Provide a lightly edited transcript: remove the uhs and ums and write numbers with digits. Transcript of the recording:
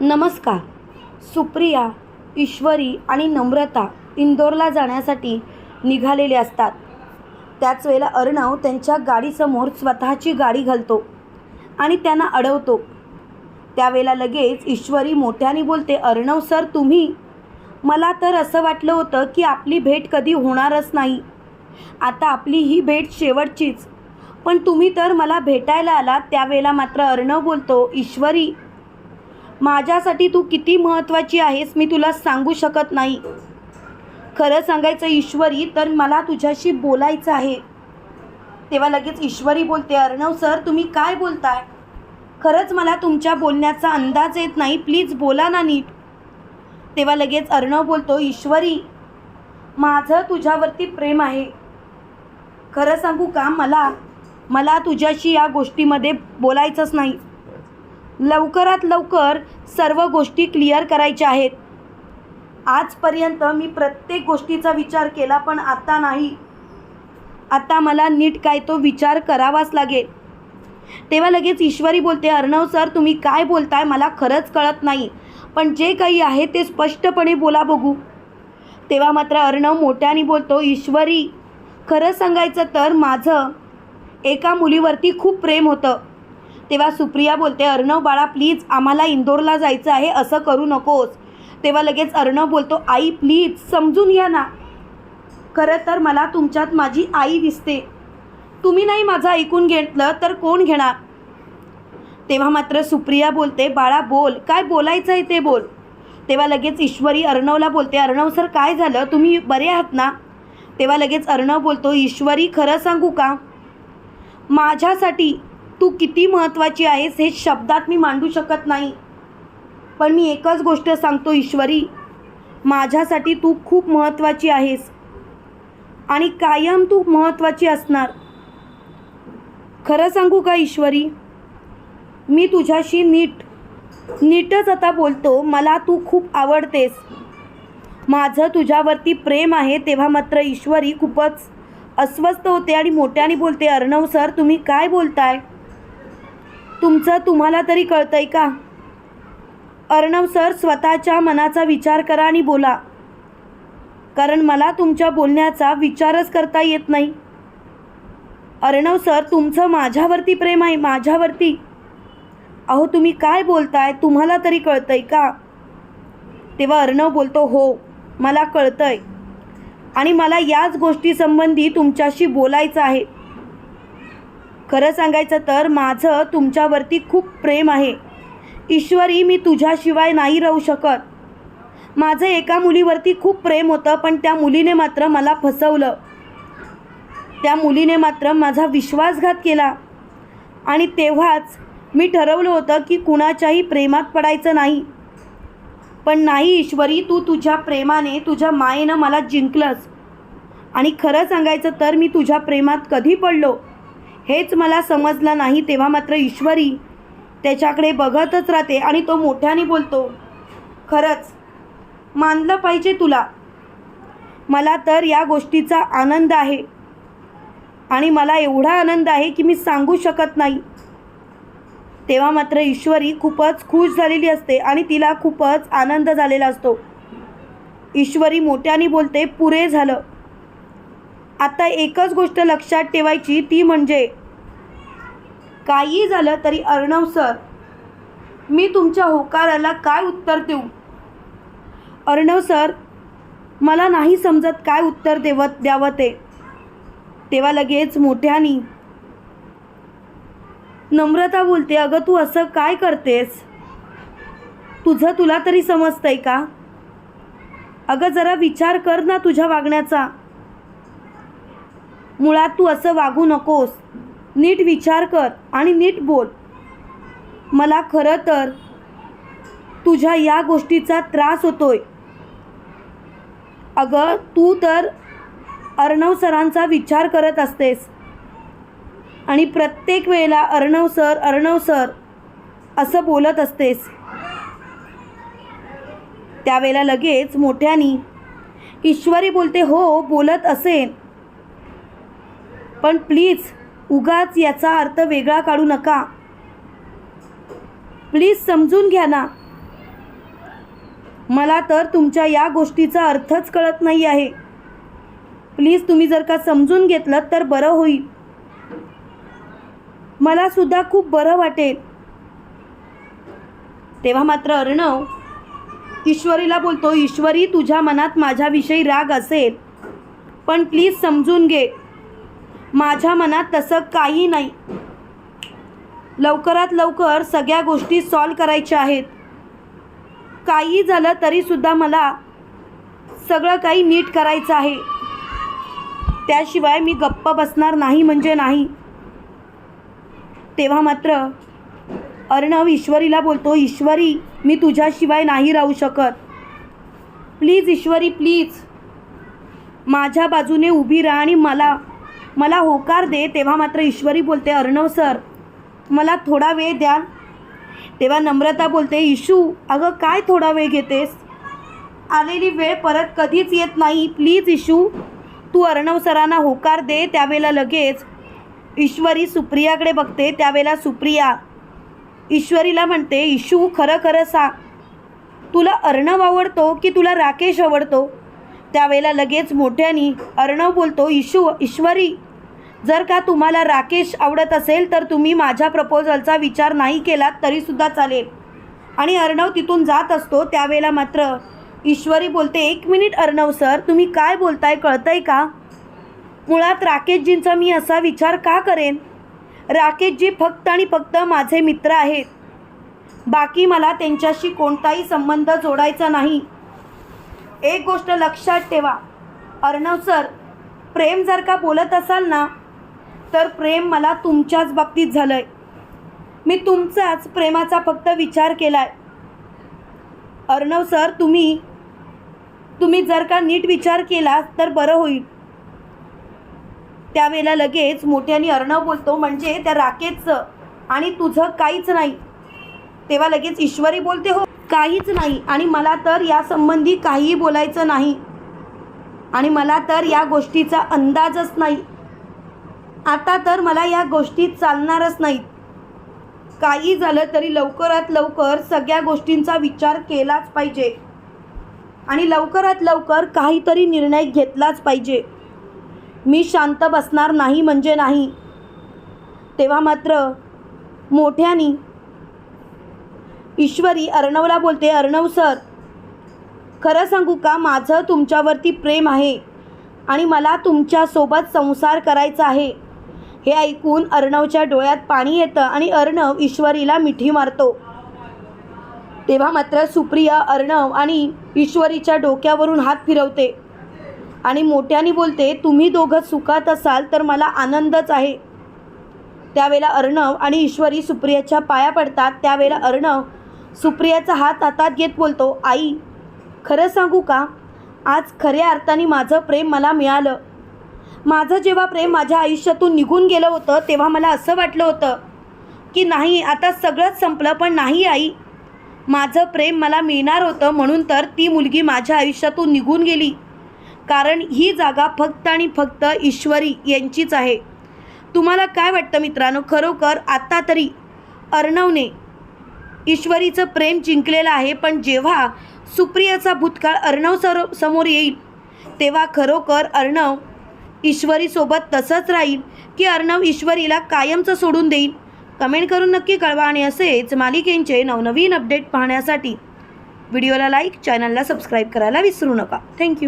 नमस्कार. सुप्रिया, ईश्वरी आणि नम्रता इंदोरला जाण्यासाठी निघालेले असतात. त्याच वेळेला अर्णव त्यांच्या गाडीसमोर स्वतःची गाडी घालतो आणि त्यांना अडवतो. त्यावेळेला लगेच ईश्वरी मोठ्याने बोलते, अर्णव सर तुम्ही, मला तर असं वाटलं होतं की आपली भेट कधी होणारच नाही. आता आपली ही भेट शेवटचीच, पण तुम्ही तर मला भेटायला आलात. त्यावेळेला मात्र अर्णव बोलतो, ईश्वरी माझ्यासाठी तू किती महत्त्वाची आहेस मी तुला सांगू शकत नाही. खरं सांगायचं ईश्वरी तर मला तुझ्याशी बोलायचं आहे. तेव्हा लगेच ईश्वरी बोलते, अर्णव सर तुम्ही काय बोलताय? खरंच मला तुमच्या बोलण्याचा अंदाज येत नाही, प्लीज बोला ना नीट. तेव्हा लगेच अर्णव बोलतो, ईश्वरी माझं तुझ्यावरती प्रेम आहे. खरं सांगू का, मला तुझ्याशी या गोष्टीमध्ये बोलायचंच नाही. लवकरात लवकर सर्व गोष्टी क्लिअर करायच्या आहेत. आजपर्यंत मी प्रत्येक गोष्टीचा विचार केला, पण आता नाही. आता मला नीट काय तो विचार करावाच लागेल. तेव्हा लगेच ईश्वरी बोलते, अर्णव सर तुम्ही काय बोलताय मला खरंच कळत नाही, पण जे काही आहे ते स्पष्टपणे बोला बघू. तेव्हा मात्र अर्णव मोठ्याने बोलतो, ईश्वरी खरं सांगायचं तर माझं एका मुलीवरती खूप प्रेम होतं. तेव्हा सुप्रिया बोलते, अर्णव बाळा प्लीज आम्हाला इंदोरला जायचं आहे, असं करू नकोस. तेव्हा लगेच अर्णव बोलतो, आई प्लीज समजून घ्या ना. खरं तर मला तुमच्यात माझी आई दिसते. तुम्ही नाही माझं ऐकून घेतलं तर कोण घेणार? तेव्हा मात्र सुप्रिया बोलते, बाळा बोल, काय बोलायचं आहे ते बोल. तेव्हा लगेच ईश्वरी अर्णवला बोलते, अर्णव सर काय झालं, तुम्ही बरे आहात ना? तेव्हा लगेच अर्णव बोलतो, ईश्वरी खरं सांगू का, माझ्यासाठी तू किती महत्त्वाची आहेस हे शब्दात मी मांडू शकत नाही. पण मी एकच गोष्ट सांगतो ईश्वरी, माझ्यासाठी तू खूप महत्त्वाची आहेस आणि कायम तू महत्त्वाची असणार. खरं सांगू का ईश्वरी, मी तुझ्याशी नीटच आता बोलतो. मला तू खूप आवडतेस, माझं तुझ्यावरती प्रेम आहे. तेव्हा मात्र ईश्वरी खूपच अस्वस्थ होते आणि मोठ्याने बोलते, अर्णव सर तुम्ही काय बोलताय? तुम्हाला तरी कळतंय का? अर्णव सर स्वतःच्या मनाचा विचार करा आणि बोला, कारण मला तुमच्या बोलण्याचा विचारच करता येत नाही. अर्णव सर तुमचं माझ्यावरती प्रेम आहे, माझ्यावरती. अहो तुम्ही काय बोलताय, तुम्हाला तरी कळतंय का? तेव्हा अर्णव बोलतो, हो मला कळतंय आणि मला याच गोष्टीसंबंधी तुमच्याशी बोलायचं आहे. खरं सांगायचं तर माझं तुमच्यावरती खूप प्रेम आहे ईश्वरी, मी तुझ्याशिवाय नाही राहू शकत. माझं एका मुलीवरती खूप प्रेम होतं, पण त्या मुलीने मात्र मला फसवलं. त्या मुलीने मात्र माझा विश्वासघात केला आणि तेव्हाच मी ठरवलं होतं की कुणाच्याही प्रेमात पडायचं नाही. पण नाही ईश्वरी, तू तुझ्या प्रेमाने, तुझ्या मायेनं मला जिंकलंस. आणि खरं सांगायचं तर मी तुझ्या प्रेमात कधी पडलो हेच मला समजलं नाही. तेव्हा मात्र ईश्वरी त्याच्याकडे बघतच राहते आणि तो मोठ्याने बोलतो, खरंच मानलं पाहिजे तुला, मला तर या गोष्टीचा आनंद आहे आणि मला एवढा आनंद आहे की मी सांगू शकत नाही. तेव्हा मात्र ईश्वरी खूपच खुश झालेली असते आणि तिला खूपच आनंद झालेला असतो. ईश्वरी मोठ्याने बोलते, पुरे झालं. आता एकच गोष्ट लक्षात ठेवायची, ती म्हणजे काही झालं तरी अर्णव सर मी तुमच्या होकाराला काय उत्तर देऊ? अर्णव सर मला नाही समजत काय उत्तर द्यावं ते. तेव्हा लगेच मोठ्याने नम्रता बोलते, अगं तू असं काय करतेस? तुला तरी समजतंय का? अगं जरा विचार कर ना तुझ्या वागण्याचा. मुळात तू असं वागू नकोस, नीट विचार कर आणि नीट बोल. मला खरं तर तुझ्या या गोष्टीचा त्रास होतोय. अगं तू तर अर्णव सरांचा विचार करत असतेस आणि प्रत्येक वेळेला अर्णव सर असं बोलत असतेस. त्यावेळेला लगेच मोठ्याने ईश्वरी बोलते, हो बोलत असेन, पण प्लीज उगाच याचा अर्थ वेगळा काढू नका. प्लीज समजून घ्या ना. मला तर तुमच्या या गोष्टीचा अर्थच कळत नाही आहे. प्लीज तुम्ही जर का समजून घेतलं तर बरं होईल. मला सुद्धा खूप बरं वाटेल. तेव्हा मात्र अर्णव ईश्वरीला बोलतो, ईश्वरी तुझ्या मनात माझ्याविषयी राग असेल, पण प्लीज समजून घे, माझ्या मनात तसं काही नाही. लवकरात लवकर सगळ्या गोष्टी सॉल्व करायच्या आहेत. काही झालं तरीसुद्धा मला सगळं काही नीट करायचं आहे. त्याशिवाय मी गप्प बसणार नाही म्हणजे नाही. तेव्हा मात्र अर्णव ईश्वरीला बोलतो, ईश्वरी मी तुझ्याशिवाय नाही राहू शकत. प्लीज ईश्वरी, प्लीज माझ्या बाजूने उभी राहा आणि मला होकार दे. तेव्हा मात्र ईश्वरी बोलते, अर्णव सर मला थोडा वेळ द्या. तेव्हा नम्रता बोलते, इशू अगं काय थोडा वेळ घेतेस, आलेली वेळ परत कधीच येत नाही. प्लीज इशू तू अर्णव सरांना होकार दे. त्यावेळेला लगेच ईश्वरी सुप्रियाकडे बघते. त्यावेळेला सुप्रिया ईश्वरीला म्हणते, इशू खरं खरं सांग, तुला अर्णव आवडतो की तुला राकेश आवडतो? त्यावेळेला लगेच मोठ्यानी अर्णव बोलतो, ईश्वरी जर का तुम्हाला राकेश आवडत असेल तर तुम्ही माझ्या प्रपोजलचा विचार नाही केलात तरीसुद्धा चालेल. आणि अर्णव तिथून जात असतो. त्यावेळेला मात्र ईश्वरी बोलते, एक मिनिट अर्णव सर, तुम्ही काय बोलताय कळतंय का? मुळात राकेशजींचा मी असा विचार का करेन? राकेशजी फक्त आणि फक्त माझे मित्र आहेत. बाकी मला त्यांच्याशी कोणताही संबंध जोडायचा नाही. एक गोष्ट लक्षात ठेवा अर्णव सर, प्रेम जर का बोलत असाल ना तर प्रेम मला तुमच्याच बाबतीत झालं आहे. मी तुमचाच प्रेमाचा फक्त विचार केला आहे. अर्णव सर तुम्ही जर का नीट विचार केला तर बरं होईल. त्यावेळेला लगेच मोठ्याने अर्णव बोलतो, म्हणजे त्या राकेशचं आणि तुझं काहीच नाही. तेव्हा लगेच ईश्वरी बोलते, हो काहीच नाही आणि मला तर या संबंधी काहीही बोलायचं नाही आणि मला तर या गोष्टीचा अंदाजच नाही. आता तर मला या गोष्टी चालणारच नाहीत. काही झालं तरी लवकरात लवकर सगळ्या गोष्टींचा विचार केलाच पाहिजे आणि लवकरात लवकर काहीतरी निर्णय घेतलाच पाहिजे. मी शांत बसणार नाही म्हणजे नाही. तेव्हा मात्र मोठ्यानी ईश्वरी अर्णवला बोलते, अर्णव सर खरं सांगू का, माझं तुमच्यावरती प्रेम आहे आणि मला तुमच्यासोबत संसार करायचा आहे. हे ऐकून अर्णवच्या डोळ्यात पाणी येतं आणि अर्णव ईश्वरीला मिठी मारतो. तेव्हा मात्र सुप्रिया अर्णव आणि ईश्वरीच्या डोक्यावरून हात फिरवते आणि मोठ्याने बोलते, तुम्ही दोघं सुखात असाल तर मला आनंदच आहे. त्यावेळेला अर्णव आणि ईश्वरी सुप्रियाच्या पाया पडतात. त्यावेळेला अर्णव सुप्रियाचा हात हातात घेत बोलतो, आई खरं सांगू का, आज खऱ्या अर्थाने माझं प्रेम मला मिळालं. माझं जेव्हा प्रेम माझ्या आयुष्यातून निघून गेलं होतं तेव्हा मला असं वाटलं होतं की नाही आता सगळंच संपलं, पण नाही आई, माझं प्रेम मला मिळणार होतं म्हणून तर ती मुलगी माझ्या आयुष्यातून निघून गेली. कारण ही जागा फक्त आणि फक्त ईश्वरी यांचीच आहे. तुम्हाला काय वाटतं मित्रांनो, खरोखर आता तरी अर्णवने ईश्वरीचं प्रेम जिंकलेलं आहे, पण जेव्हा सुप्रियाचा भूतकाळ अर्णव समोर येईल तेव्हा खरोखर अर्णव ईश्वरीसोबत तसंच राहील की अर्णव ईश्वरीला कायमचं सोडून देईल? कमेंट करून नक्की कळवा आणि असेच मालिकेंचे नवनवीन अपडेट पाहण्यासाठी व्हिडिओला लाईक, चॅनलला सबस्क्राईब करायला विसरू नका. थँक्यू.